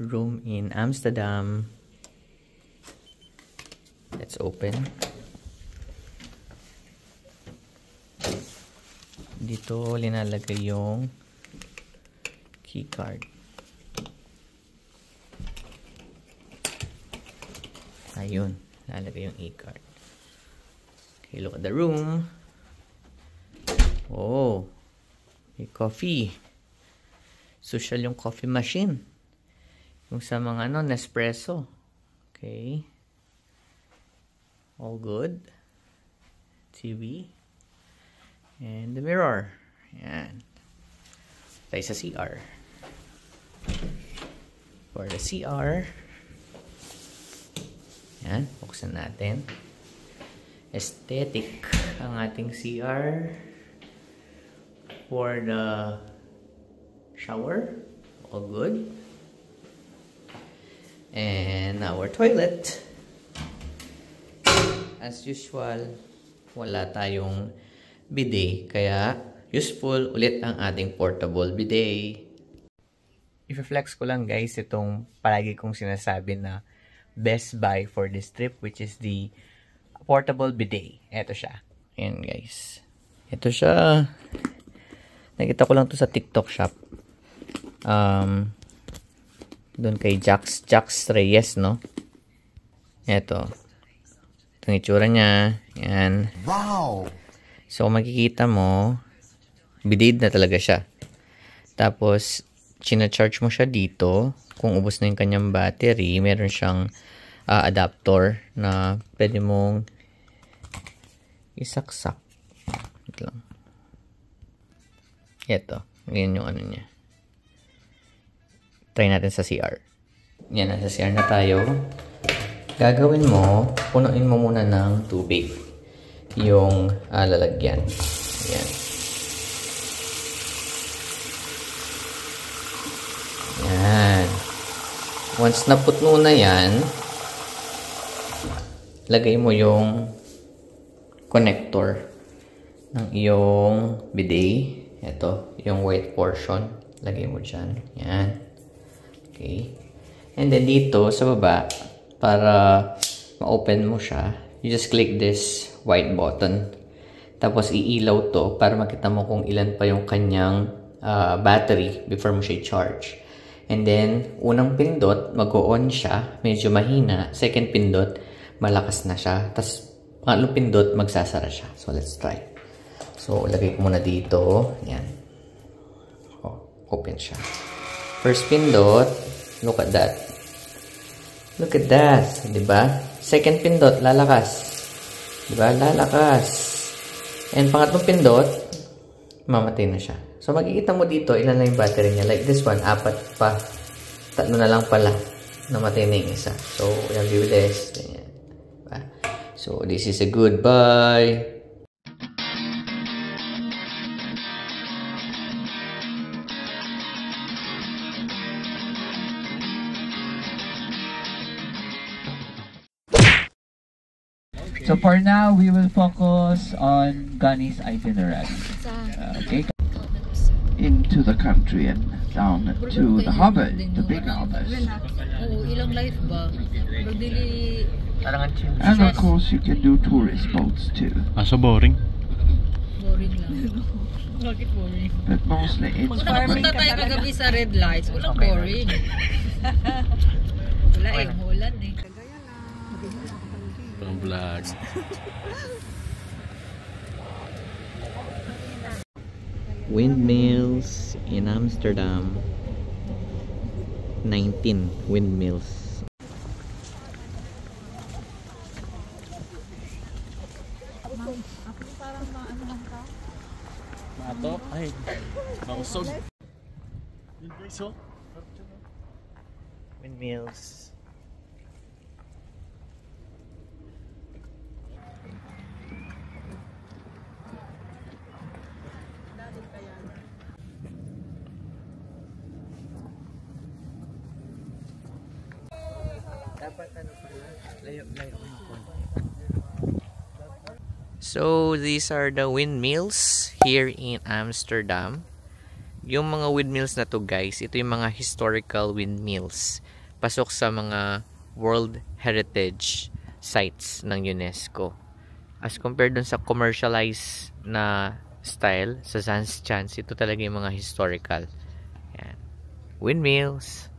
room in Amsterdam. Let's open. Dito linalagay yung keycard. Ayun, lalagay yung e-card. Okay, look at the room. Oh, may coffee. Social yung coffee machine. Yung sa mga Nespresso. Okay. All good. TV. And the mirror. Yan. Tayo sa CR. For the CR. Yan. Buksan natin. Aesthetic ang ating CR. For the shower. All good. And our toilet. As usual, wala tayong bidet, kaya useful ulit ang ating portable bidet. I-flex ko lang guys itong palagi kong sinasabi na best buy for this trip, which is the portable bidet. Ito siya. Ayan guys. Ito siya. Nakita ko lang to sa TikTok shop. Doon kay Jax Reyes, no? Ito. Itong itsura niya. Ayan. Wow! So, makikita mo, bidet na talaga siya. Tapos, charge mo siya dito. Kung ubos na yung kanyang battery, meron siyang adapter na pwede mong isaksak. Ito lang. Ito. Ganyan yung ano niya. Try natin sa CR. Yan, nasa CR na tayo. Gagawin mo, punuin mo muna ng tubig yung lalagyan. Ayan. Ayan. Once na puno na yan, lagay mo yung connector ng iyong bidet. Ito, yung white portion. Lagay mo dyan. Ayan. Okay. And then dito, sa baba, para ma-open mo siya, you just click this white button. Tapos, iilaw to para makita mo kung ilan pa yung kanyang battery before mo siya i-charge. And then, unang pindot, mag-on siya, medyo mahina. Second pindot, malakas na siya. Tapos, pangatlong pindot, magsasara siya. So, let's try. So, lagay ko muna dito. Yan. Oh, open siya. First pindot, look at that. Look at that. Diba? Second pindot, lalakas. Diba? Lalakas. And pangatlong pindot, mamatay na siya. So, makikita mo dito, ilan na yung battery niya. Like this one, 4 pa. 3 na lang pala. Namatay na yung isa. So, yung view this. Ganyan. Diba? So, this is a good buy. So for now, we will focus on Gunny's itinerary. Okay, into the country and down to the harbor, the big harbors. And of course, you can do tourist boats too. So boring. Boring lang. Bakit boring? But mostly it's Magpunta tayo kagabi sa red lights. Walang boring. Wala eh, umulan eh. Vlog. Windmills in Amsterdam. 19 windmills. Mato? Ay, mausog. Windmills. So, these are the windmills here in Amsterdam. Yung mga windmills na to guys, ito yung mga historical windmills pasok sa mga World Heritage Sites ng UNESCO. As compared dun sa commercialized na style sa Zhangjiang, ito talaga yung mga historical. Yan. Windmills.